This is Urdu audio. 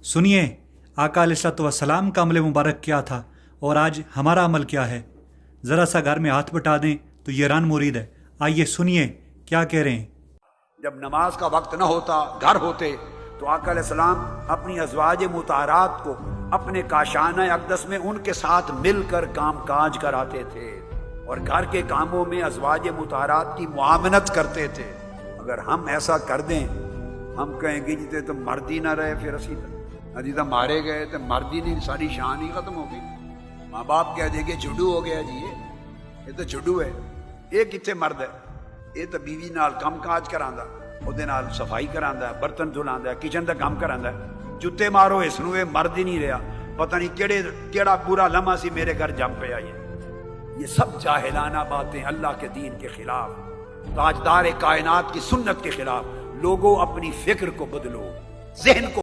سنیے آقا علیہ السلام کا عمل مبارک کیا تھا اور آج ہمارا عمل کیا ہے۔ ذرا سا گھر میں ہاتھ بٹا دیں تو یہ ران مرید ہے۔ آئیے سنیے کیا کہہ رہے ہیں۔ جب نماز کا وقت نہ ہوتا، گھر ہوتے، تو آقا علیہ السلام اپنی ازواج مطہرات کو اپنے کاشانہ اقدس میں ان کے ساتھ مل کر کام کاج کراتے تھے اور گھر کے کاموں میں ازواج مطہرات کی معاونت کرتے تھے۔ اگر ہم ایسا کر دیں، ہم کہیں گے جی تو مرد ہی نہ رہے، پھر اسی تو مارے گئے تو مرد ہی نہیں، ساری شان ہی ختم ہو گئی۔ ماں باپ کہہ دیں گے جھڈو ہو گیا جی، یہ تو جھڈو ہے، یہ کتنے مرد ہے، یہ تو بیوی نال کم کاج کراندا، ਉਹਦੇ ਨਾਲ ਸਫਾਈ ਕਰਾਂਦਾ ਹੈ, ਬਰਤਨ ਧੁਲਾਉਂਦਾ, ਕਿਚਨ ਦਾ ਕੰਮ ਕਰਾਂਦਾ। ਜੁੱਤੇ ਮਾਰੋ ਇਸ ਨੂੰ, ਇਹ ਮਰਦ ਹੀ ਨਹੀਂ ਰਿਹਾ। پتہ نہیں کیڑا برا لمحہ سی میرے گھر جم پہ آئی ہے۔ یہ سب جاہلانہ باتیں اللہ کے دین کے خلاف، تاجدار کائنات کی سنت کے خلاف۔ لوگوں اپنی فکر کو بدلو، ذہن کو